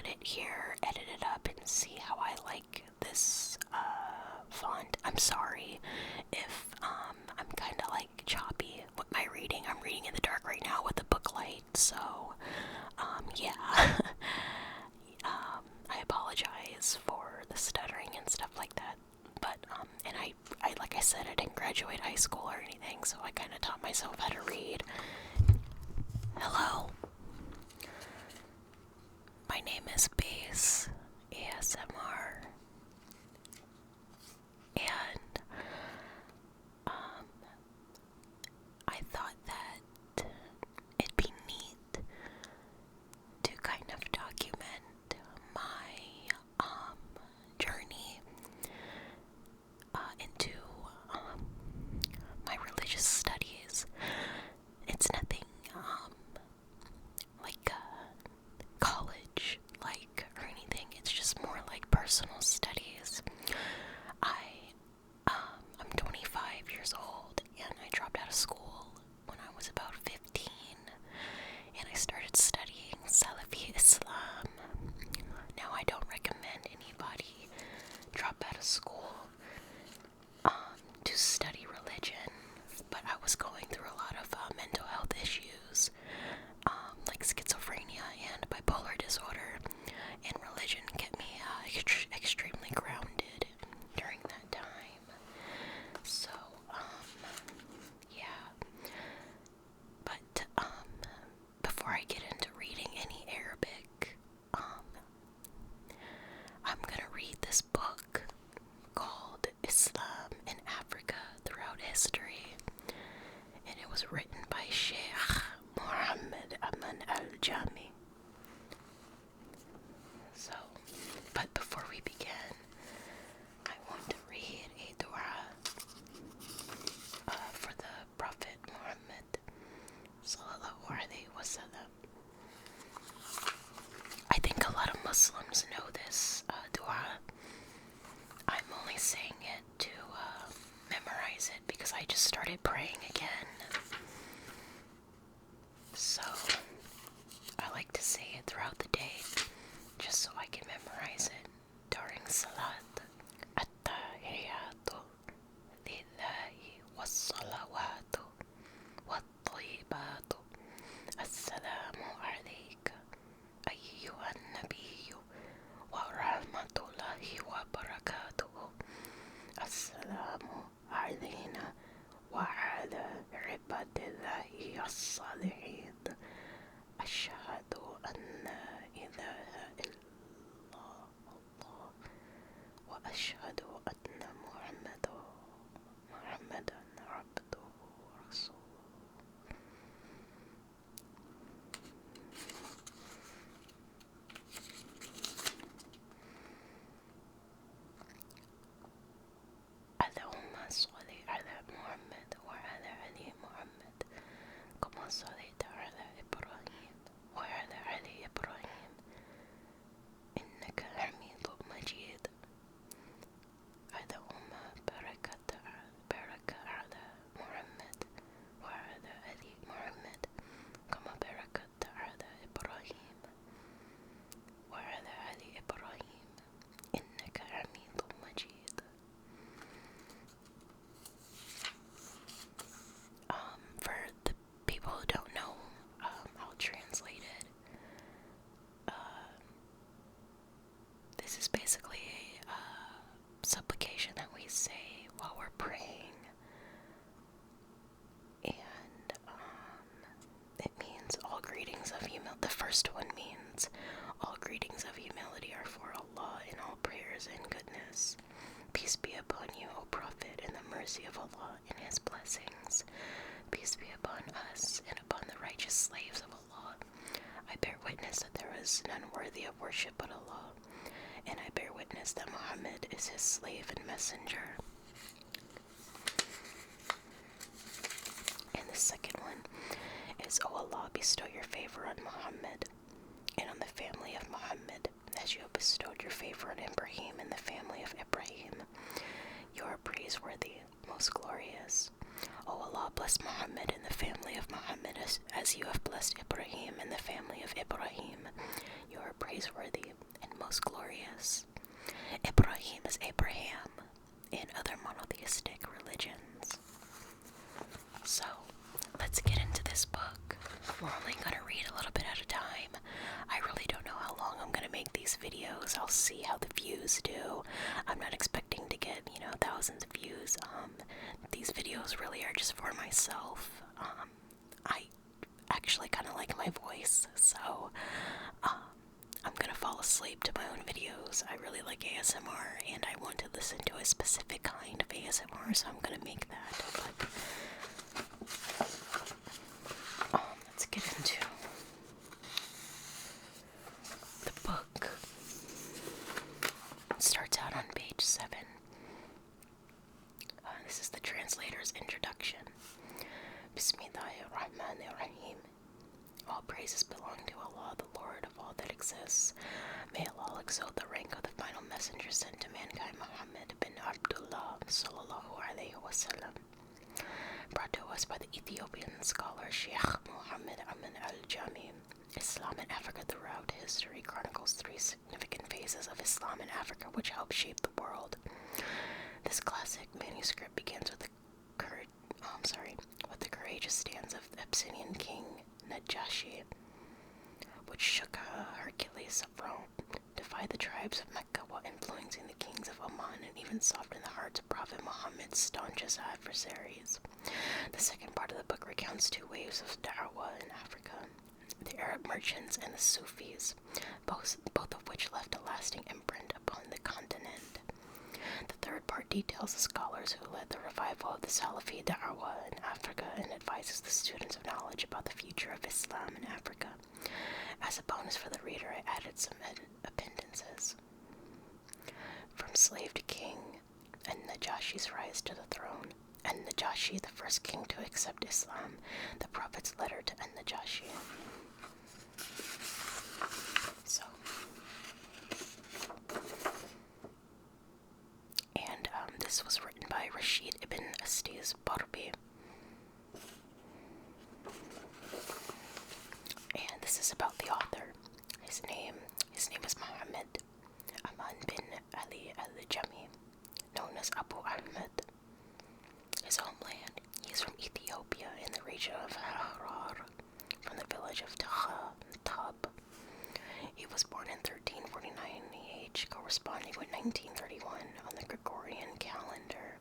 it here, edit it up, and see how I like this font. I'm sorry if I'm kind of like choppy with my reading. I'm reading in the dark right now with the book light, so yeah. I apologize for the stuttering and stuff like that. But and I like I said, I didn't graduate high school or anything, so I kind of taught myself how to read. Hello. My name is Base ASMR, and I thought that it'd be neat to kind of document my journey into my religious studies. It's nothing like college like or anything. It's just more like personal studies. I'm 25 years old, and I dropped out of school when I was about 15, and I started studying Salafi Islam. Now, I don't recommend anybody drop out of school to study religion, but I was going through a lot of mental health issues, like schizophrenia and bipolar disorder, and religion kept me extremely grounded during that time. So, yeah. But, before I get into reading any Arabic, I'm gonna read this book called Islam in Africa Throughout History, and it was written by Sheikh Muhammad Aman al-Jami. So, but before we begin, I want to read a dua for the Prophet Muhammad sallallahu alaihi wasallam. I think a lot of Muslims know this dua. I'm only saying it to memorize it because I just started praying again. So, I like to say it throughout the day just so I can memorize it during Salat. At-tahiyatu lillahi was-salawatu wat-tayyibatu. Assalamu alayka ayyuhan nabiyyu wa rahmatullahi wa barakatuhu. Assalamu alayna wa ala ibadillahi as-salihin. Ashhadu an la ilaha illallah wa ashhadu anna Muhammadan abduhu wa rasuluhu. Allahumma salli ala Muhammad wa ala ali Muhammad kama sallaita ala Ibrahim wa ala ali Ibrahim innaka hamidun majid. Allahumma barik ala Muhammad wa ala ali Muhammad kama barakta ala Ibrahim wa ala ali Ibrahim innaka hamidun majid. For the people who don't know, I'll translate it. This is basically a supplication that we say while we're praying, and it means all greetings of humility. The first one means all greetings of humility are for Allah, and all prayers and goodness. Peace be upon you, O Prophet, and the mercy of Allah and His blessings. Peace be upon us and upon the righteous slaves of Allah. I bear witness that there is none worthy of worship but Allah, and I bear witness that Muhammad is his slave and messenger. And the second one is, O Allah, bestow your favor on Muhammad and on the family of Muhammad, as you have bestowed your favor on Ibrahim and the family of Ibrahim. You are praiseworthy, most glorious. O Allah, bless Muhammad and the family of Muhammad as you have blessed Ibrahim and the family of Ibrahim. You are praiseworthy, most glorious. Ibrahim is Abraham in other monotheistic religions. So, let's get into this book. We're only going to read a little bit at a time. I really don't know how long I'm going to make these videos. I'll see how the views do. I'm not expecting to get, thousands of views. These videos really are just for myself. I actually kind of like my voice, so I'm gonna fall asleep to my own videos. I really like ASMR, and I want to listen to a specific kind of ASMR, so I'm gonna make that. But let's get into the book. It starts out on page 7. This is the translator's introduction. Bismillahirrahmanirrahim. All praises belong to Allah, the Lord of all that exists. May Allah exalt the rank of the final messenger sent to mankind, Muhammad bin Abdullah sallallahu alayhi wasallam. Brought to us by the Ethiopian scholar Sheikh Muhammad Amin al-Jami. Islam in Africa throughout history chronicles 3 significant phases of Islam in Africa which helped shape the world. This classic manuscript begins with the courageous stance of the Abyssinian king Najashi, which shook Hercules of Rome, defied the tribes of Mecca while influencing the kings of Oman, and even softened the hearts of Prophet Muhammad's staunchest adversaries. The second part of the book recounts 2 waves of Da'wah in Africa, the Arab merchants and the Sufis, both of which left a lasting imprint upon the continent. The third part details the scholars who led the revival of the Salafi Da'wah in Africa and advises the students of knowledge about the future of Islam in Africa. As a bonus for the reader, I added some appendices. From slave to king, and Najashi's rise to the throne, and Najashi, the first king to accept Islam, the Prophet's letter to Najashi. So, this was written by Rashid ibn Astiz Barbi. And this is about the author. His name is Muhammad Aman bin Ali al-Jami, known as Abu Ahmed. His homeland, he is from Ethiopia in the region of Harar, from the village of Tab. He was born in 1349 AH, corresponding with 1931 on the Gregorian calendar.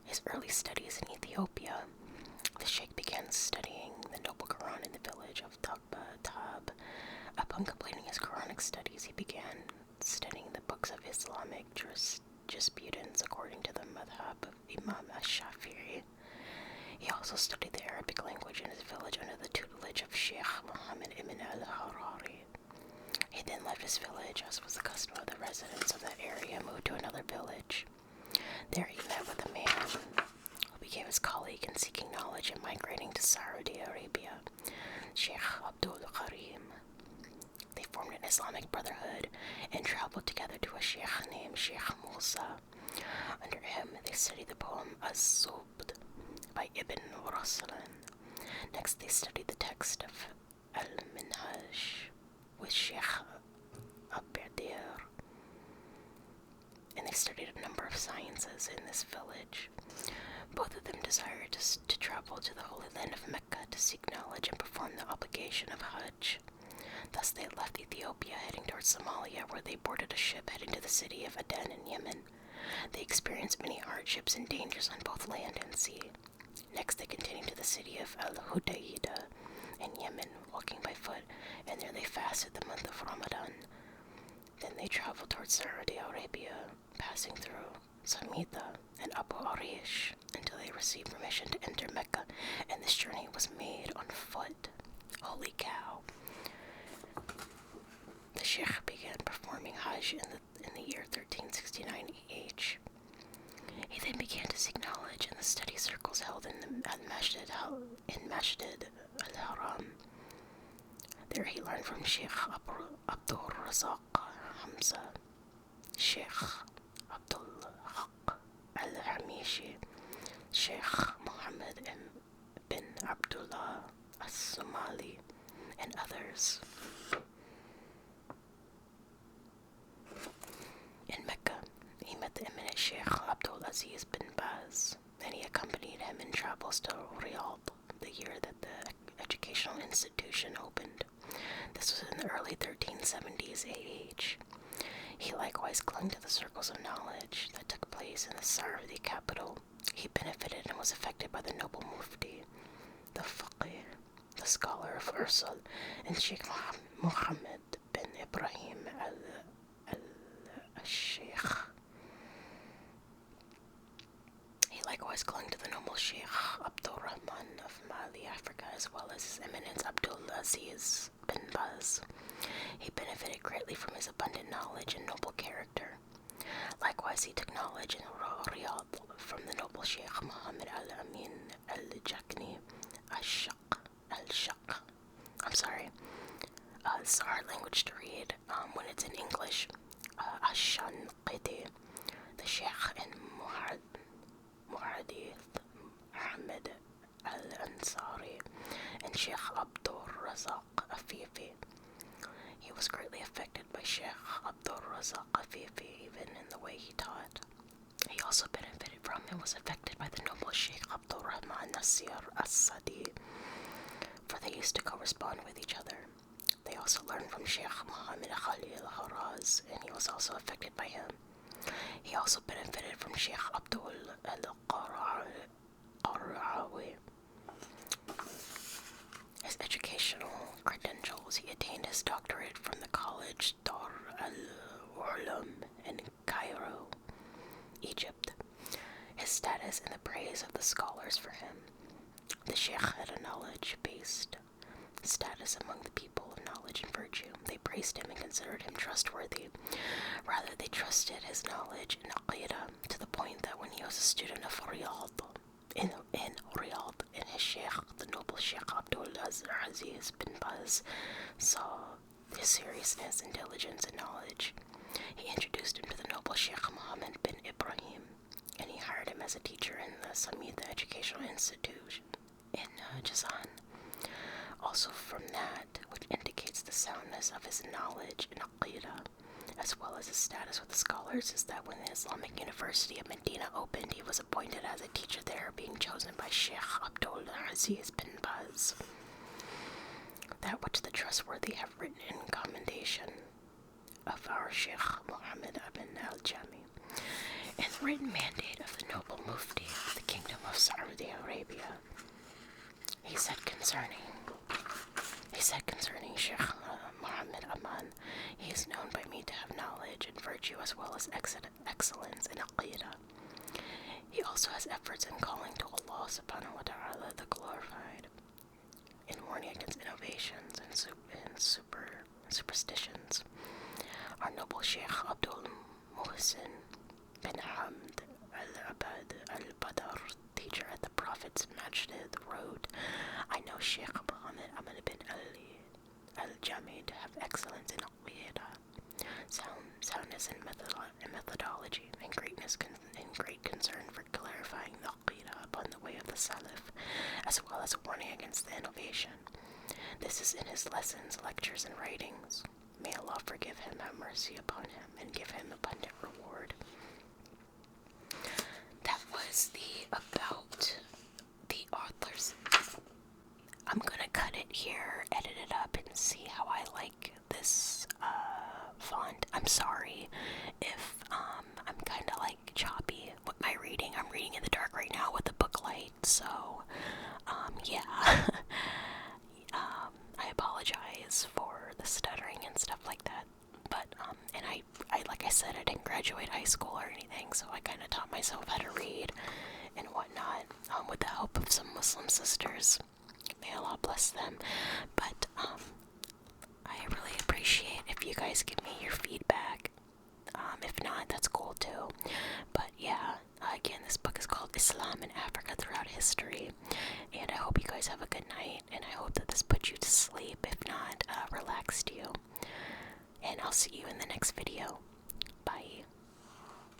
His early studies in Ethiopia, the Sheikh began studying the Noble Quran in the village of Tab. Upon completing his Quranic studies, he began studying the books of Islamic jurisprudence according to the madhab of Imam Ash-Shafi'i. He also studied the Arabic language in his village under the tutelage of Sheikh Muhammad ibn al-Harari. He then left his village, as was the custom of the residents of that area, moved to another village. There he met with a man who became his colleague in seeking knowledge and migrating to Saudi Arabia, Sheikh Abdul Karim. They formed an Islamic brotherhood and traveled together to a sheikh named Sheikh Musa. Under him, they studied the poem Az-Zubd by Ibn Ruslan. Next, they studied the text of Al-Minhaj with Sheikh Abadir. And they studied a number of sciences in this village. Both of them desired to travel to the Holy Land of Mecca to seek knowledge and perform the obligation of Hajj. Thus they left Ethiopia, heading towards Somalia, where they boarded a ship heading to the city of Aden in Yemen. They experienced many hardships and dangers on both land and sea. Next, they continued to the city of Al-Hudaydah in Yemen, walking by foot, and there they fasted the month of Ramadan. Then they traveled towards Saudi Arabia, passing through Samita and Abu Arish until they received permission to enter Mecca, and this journey was made on foot. Holy cow. The Sheikh began performing Hajj in the year 1369 AH. He then began to seek knowledge in the study circles held in Masjid al-Haram. There he learned from Sheikh Abdul Razak Hamza, Sheikh Abdul Haq al-Hamishi, Sheikh Muhammad bin Abdullah as-Somali, and others. travels to Riyadh the year that the educational institution opened. This was in the early 1370s AH. He likewise clung to the circles of knowledge that took place in the Saudi capital. He benefited and was affected by the noble mufti, the faqih, the scholar of Ursul, and Sheikh Muhammad bin Ibrahim al-Sheikh. He likewise clung to the noble Sheikh Abdul Rahman of Mali, Africa, as well as His Eminence Abdul Aziz bin Baz. He benefited greatly from his abundant knowledge and noble character. Likewise, he took knowledge in Riyadh from the noble Sheikh Muhammad al-Amin al-Jakni al-Shaq. I'm sorry. It's a hard language to read when it's in English. Ash-Shanqiti, the Sheikh and Muhadith Ahmed al-Ansari, and Sheikh Abdul Razak Afifi. He was greatly affected by Sheikh Abdul Razak Afifi, even in the way he taught. He also benefited from and was affected by the noble Sheikh Abdul Rahman Nasir as-Sadi, for they used to correspond with each other. They also learned from Sheikh Muhammad Khalil Haraz, and he was also affected by him. He also benefited from Sheikh Abdul al-Qarawi. His educational credentials: he attained his doctorate from the college Dar al-Ulum in Cairo, Egypt. His status and the praise of the scholars for him. The Sheikh had a knowledge-based status among the people of knowledge and virtue. They praised him and considered him trustworthy. Rather, they trusted his knowledge in Aqidah, to the point that when he was a student of Riyadh, in Riyadh, and his Sheikh, the noble Sheikh Abdul Aziz bin Baz, saw his seriousness and diligence and knowledge, he introduced him to the noble Sheikh Muhammad bin Ibrahim, and he hired him as a teacher in the Samida Educational Institute in Jazan. Also from that, which indicates the soundness of his knowledge in Aqidah, as well as his status with the scholars, is that when the Islamic University of Medina opened, he was appointed as a teacher there, being chosen by Sheikh Abdul Aziz bin Baz. That which the trustworthy have written in commendation of our Sheikh Muhammad ibn al-Jami, and the written mandate of the noble Mufti of the Kingdom of Saudi Arabia. He said concerning Sheikh Muhammad Aman, he is known by me to have knowledge and virtue as well as excellence in Aqidah. He also has efforts in calling to Allah subhanahu wa ta'ala, the glorified, in warning against innovations and superstitions. Our noble Sheikh Abdul Muhsin bin Hamd al-Abad al-Badr, teacher at the Prophet's Masjid, wrote, I know Sheikh Muhammad Aman bin Ali al-Jami to have excellence in Aqidah, soundness in methodology, and great concern for clarifying the Aqidah upon the way of the Salaf, as well as warning against the innovation. This is in his lessons, lectures, and writings. May Allah forgive him, have mercy upon him, and give him abundant reward. That was about the authors. I'm gonna cut it here, edit it up, and see how I like this font. I'm sorry if I'm kind of like choppy with my reading. I'm reading in the dark right now with the book light, so yeah. I apologize for the stuttering and stuff like that. But and I like I said, I didn't graduate high school or anything, so I kind of taught myself how to read and whatnot, with the help of some Muslim sisters. May Allah bless them. But I really appreciate if you guys give me your feedback. If not, that's cool too. But yeah, again, this book is called Islam in Africa Throughout History, and I hope you guys have a good night, and I hope that this put you to sleep. If not, relaxed you. And I'll see you in the next video.